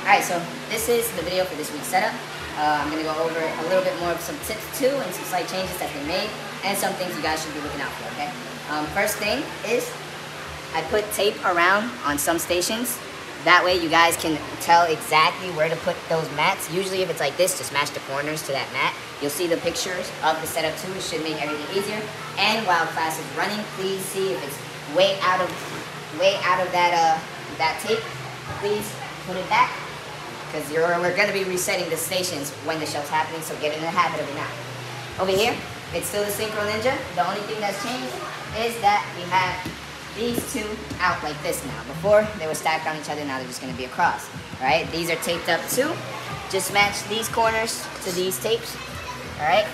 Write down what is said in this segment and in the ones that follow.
Alright, so this is the video for this week's setup. I'm going to go over a little bit more of some tips too and some slight changes that they made and some things you guys should be looking out for, okay? First thing is I put tape around on some stations. That way you guys can tell exactly where to put those mats. Usually if it's like this, just match the corners to that mat. You'll see the pictures of the setup too. It should make everything easier. And while class is running, please see if it's way out of that tape. Please put it back, because we're going to be resetting the stations when the show's happening, so get in the habit of it now. Over here, it's still the Synchro Ninja. The only thing that's changed is that we have these two out like this now. Before, they were stacked on each other, now they're just going to be across. Alright, these are taped up too. Just match these corners to these tapes. Alright?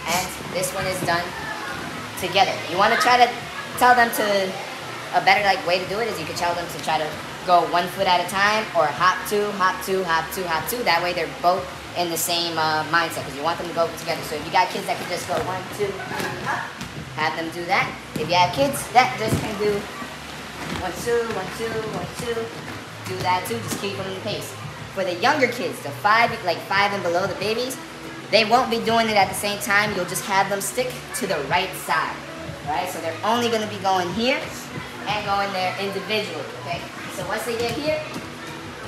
And this one is done together. You want to try to tell them to, a better way to do it is you could tell them to try to go 1 foot at a time, or hop two, hop two, hop two, hop two. That way they're both in the same mindset, because you want them to go together. So if you got kids that can just go 1, 2, 3, hop, have them do that. If you have kids that just can do 1, 2, 1, 2, 1, 2, do that too. Just keep them in the pace. For the younger kids, the 5 and below, the babies, they won't be doing it at the same time. You'll just have them stick to the right side. Right? So they're only going to be going here and going there individually. Okay? So once they get here,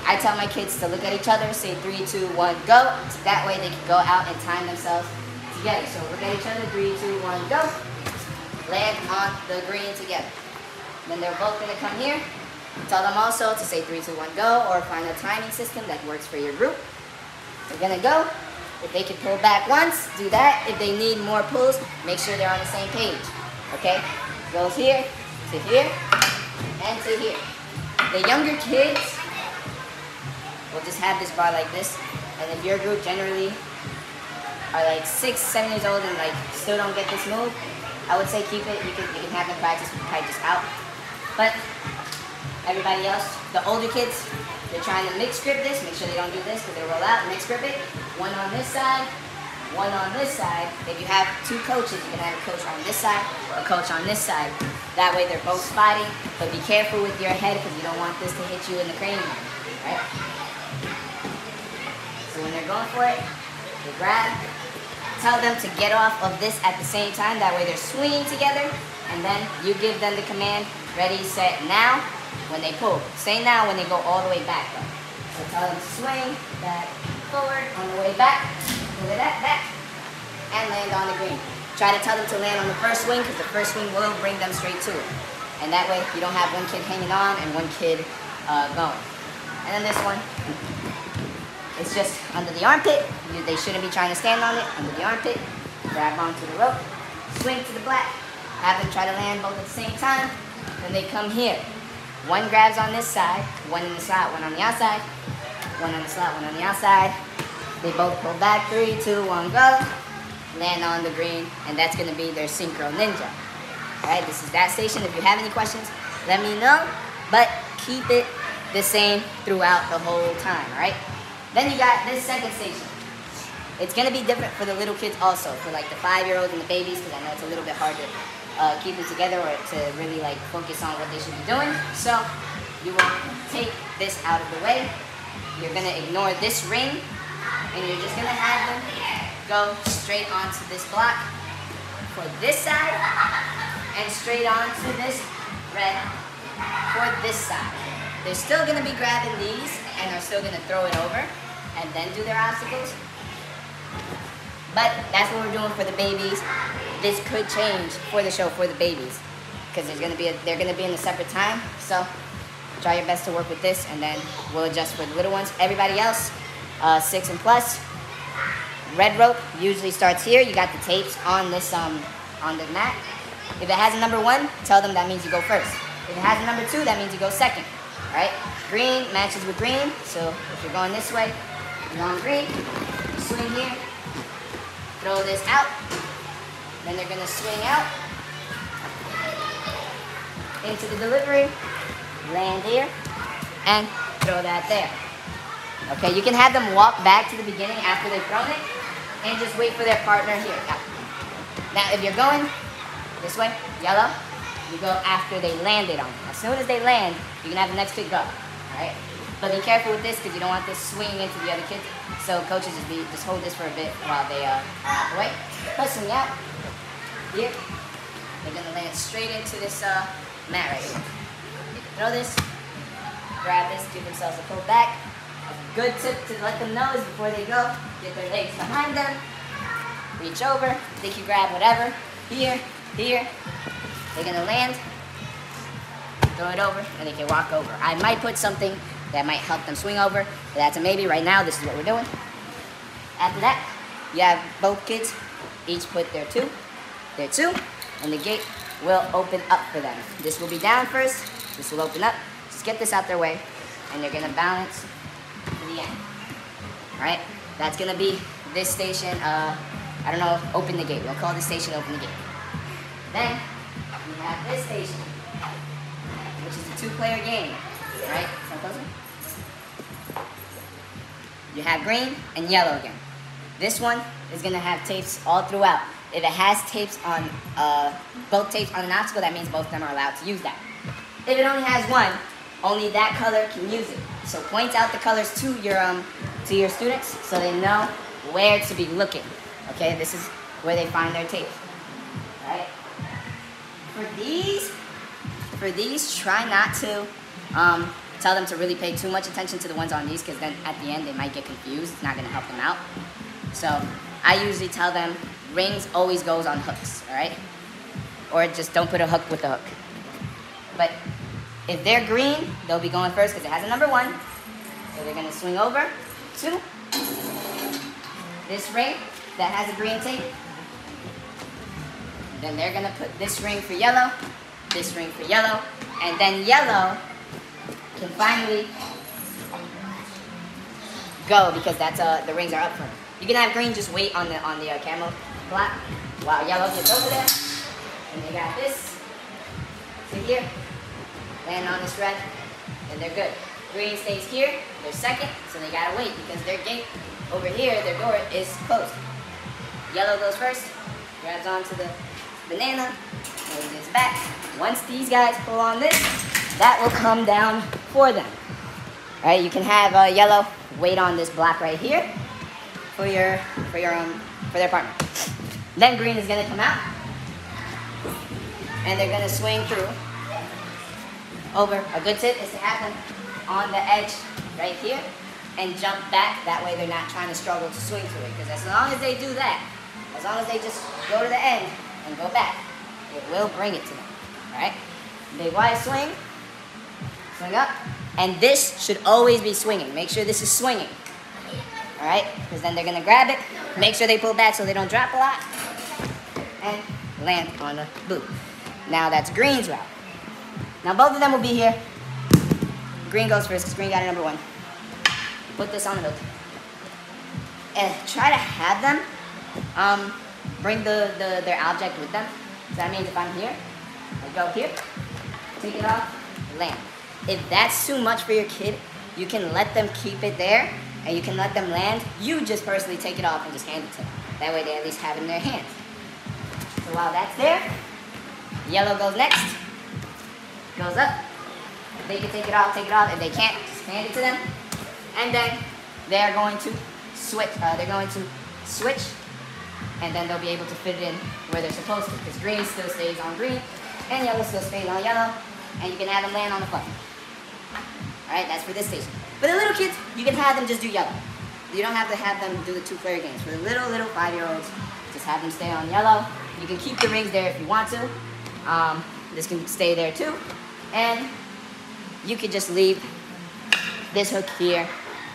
I tell my kids to look at each other, say 3, 2, 1, go. So that way they can go out and time themselves together. So look at each other, 3, 2, 1, go. Land on the green together. Then they're both going to come here. Tell them also to say 3, 2, 1, go, or find a timing system that works for your group. They're going to go. If they can pull back once, do that. If they need more pulls, make sure they're on the same page. Okay? Goes here, to here, and to here. The younger kids will just have this bar like this, and if your group generally are like 6, 7 years old and still don't get this move, I would say keep it. You can have them practice out. But everybody else, the older kids, they're trying to mix grip this. Make sure they don't do this, because they roll out. Mix grip it. 1 on this side, 1 on this side. If you have 2 coaches, you can have a coach on this side, a coach on this side. That way they're both spotting, but be careful with your head, because you don't want this to hit you in the cranium, right? So when they're going for it, they grab, tell them to get off of this at the same time. That way they're swinging together, and then you give them the command, ready, set, now, when they pull. Say now when they go all the way back, though. So tell them to swing, back, forward, on the way back, look at that, back, and land on the green. Try to tell them to land on the first swing, because the first swing will bring them straight to it. And that way, you don't have one kid hanging on and one kid going. And then this one, it's just under the armpit. They shouldn't be trying to stand on it. Under the armpit, grab onto the rope, swing to the black. Have them try to land both at the same time. Then they come here. 1 grabs on this side, 1 in the slot, 1 on the outside. 1 on the slot, 1 on the outside. They both pull back, 3, 2, 1, go. Land on the green, and that's going to be their Synchro Ninja. Alright, this is that station. If you have any questions, let me know, but keep it the same throughout the whole time, alright? Then you got this second station. It's going to be different for the little kids also, for the 5-year-olds and the babies, because I know it's a little bit hard to keep it together or to really focus on what they should be doing. So you will take this out of the way. You're going to ignore this ring, and you're just going to have them go straight onto this block for this side, and straight onto this red for this side. They're still going to be grabbing these, and they're still going to throw it over and then do their obstacles. But that's what we're doing for the babies. This could change for the show for the babies, because they're going to be in a separate time. So try your best to work with this, and then we'll adjust for the little ones. Everybody else, 6 and plus. Red rope usually starts here. You got the tapes on this on the mat. If it has a number 1, tell them that means you go first. If it has a number 2, that means you go second. Right? Green matches with green. So if you're going this way, you're on green. Swing here. Throw this out. Then they're gonna swing out into the delivery. Land here and throw that there. Okay, you can have them walk back to the beginning after they've thrown it, and just wait for their partner here. Now if you're going this way, yellow, you go after they landed on it. As soon as they land, you can have the next kid go. Alright? But be careful with this because you don't want this swinging into the other kids. So coaches just hold this for a bit while they are out the way. Let's swing out. Here. They're going to land straight into this mat right here. You can throw this, grab this, give themselves a pull back. A good tip to let them know is before they go, get their legs behind them, reach over, they can grab whatever, here, here. They're going to land, throw it over, and they can walk over. I might put something that might help them swing over, but that's a maybe. Right now, this is what we're doing. After that, you have both kids each put their two, and the gate will open up for them. This will be down first, this will open up. Just get this out their way, and they're gonna balance to the end. All right, that's gonna be this station, I don't know, open the gate. We'll call this station open the gate. Then, we have this station, which is a two-player game, all right? Come closer. You have green and yellow again. This one is gonna have tapes all throughout. If it has tapes on, both tapes on an obstacle, that means both of them are allowed to use that. If it only has one, only that color can use it. So point out the colors to your students so they know where to be looking. Okay, this is where they find their tapes. All right. For these, try not to tell them to really pay too much attention to the ones on these, because then at the end they might get confused. It's not gonna help them out. So I usually tell them rings always goes on hooks, all right? Or just don't put a hook with the hook. But if they're green, they'll be going first because it has a number 1. So they're gonna swing over to this ring that has a green tape. Then they're gonna put this ring for yellow, this ring for yellow, and then yellow can finally go because that's the rings are up front. You can have green just wait on the camo block while yellow gets over there, and they got this to here, land on this red, and they're good. Green stays here, they're second, so they gotta wait because their gate over here, their door is closed. Yellow goes first, grabs onto the banana, moves this back. Once these guys pull on this, that will come down for them. All right, you can have yellow wait on this block right here for their partner. Then green is gonna come out, and they're gonna swing through over. A good tip is to have them on the edge right here and jump back. That way they're not trying to struggle to swing through it. Because as long as they do that, as long as they just go to the end and go back, it will bring it to them. All right? Big wide swing, swing up, and this should always be swinging. Make sure this is swinging. All right? Because then they're gonna grab it. Make sure they pull back so they don't drop a lot, and land on the blue. Now that's green's route. Now both of them will be here. Green goes first because green got a number 1. Put this on the hook. And try to have them bring their object with them. So that means if I'm here, I go here, take it off, land. If that's too much for your kid, you can let them keep it there and you can let them land. You just personally take it off and just hand it to them. That way they at least have it in their hands. So while that's there, yellow goes next, goes up. If they can take it off, take it off. If they can't, just hand it to them. And then they're going to switch. And then they'll be able to fit it in where they're supposed to. Because green still stays on green, and yellow still stays on yellow. And you can have them land on the button. All right, that's for this station. For the little kids, you can have them just do yellow. You don't have to have them do the 2-player games. For the little 5-year-olds, just have them stay on yellow. You can keep the rings there if you want to. This can stay there too. And you could just leave this hook here,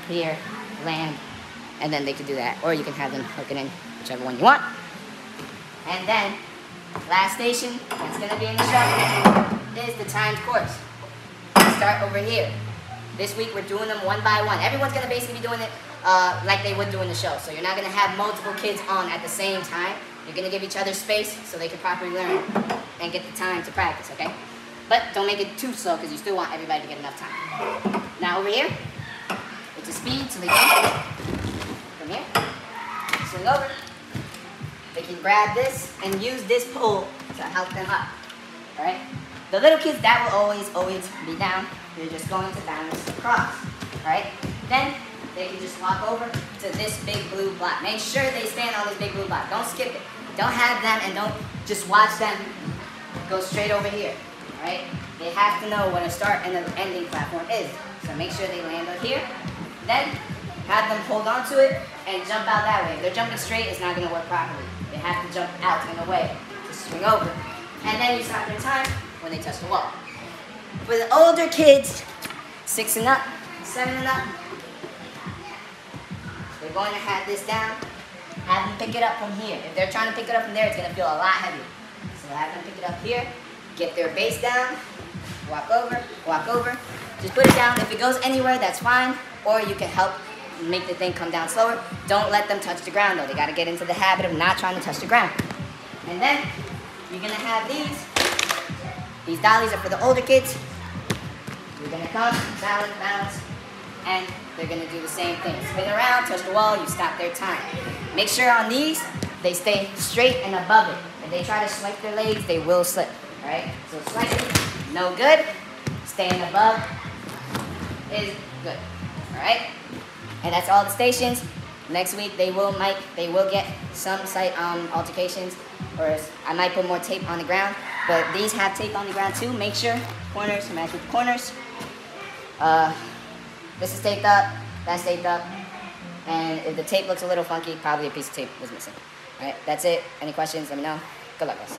here, land, and then they could do that. Or you can have them hook it in whichever one you want. And then, last station that's gonna be in the show is the timed course. Start over here. This week we're doing them one by one. Everyone's gonna basically be doing it like they would do in the show. So you're not gonna have multiple kids on at the same time. You're gonna give each other space so they can properly learn and get the time to practice, okay? But don't make it too slow because you still want everybody to get enough time. Now over here, it's a speed, so they can from here, swing over. They can grab this and use this pole to help them up, all right? The little kids, that will always be down. You're just going to balance across. right? Then they can just walk over to this big blue block. Make sure they stand on this big blue block. Don't skip it. Don't have them and don't just watch them go straight over here, all right? They have to know what a start and an ending platform is. So make sure they land on here. Then have them hold on to it and jump out that way. If they're jumping straight, it's not gonna work properly. They have to jump out in a way to swing over. And then you stop their time when they touch the wall. For the older kids, 6 and up, 7 and up, they're going to have this down. Have them pick it up from here. If they're trying to pick it up from there, it's gonna feel a lot heavier. So have them pick it up here, get their base down, walk over, just put it down. If it goes anywhere, that's fine, or you can help make the thing come down slower. Don't let them touch the ground though. They gotta get into the habit of not trying to touch the ground. And then, you're gonna have these. These dollies are for the older kids. You're gonna come, balance, balance, and they're gonna do the same thing. Spin around, touch the wall, you stop their time. Make sure on these, they stay straight and above it. If they try to swipe their legs, they will slip, all right? So swiping, no good. Staying above is good, all right? And that's all the stations. Next week, they will get some site altercations, or I might put more tape on the ground, but these have tape on the ground too. Make sure corners match with the corners. This is taped up, that's taped up, and if the tape looks a little funky, probably a piece of tape was missing. All right, that's it. Any questions, let me know. Good luck, guys.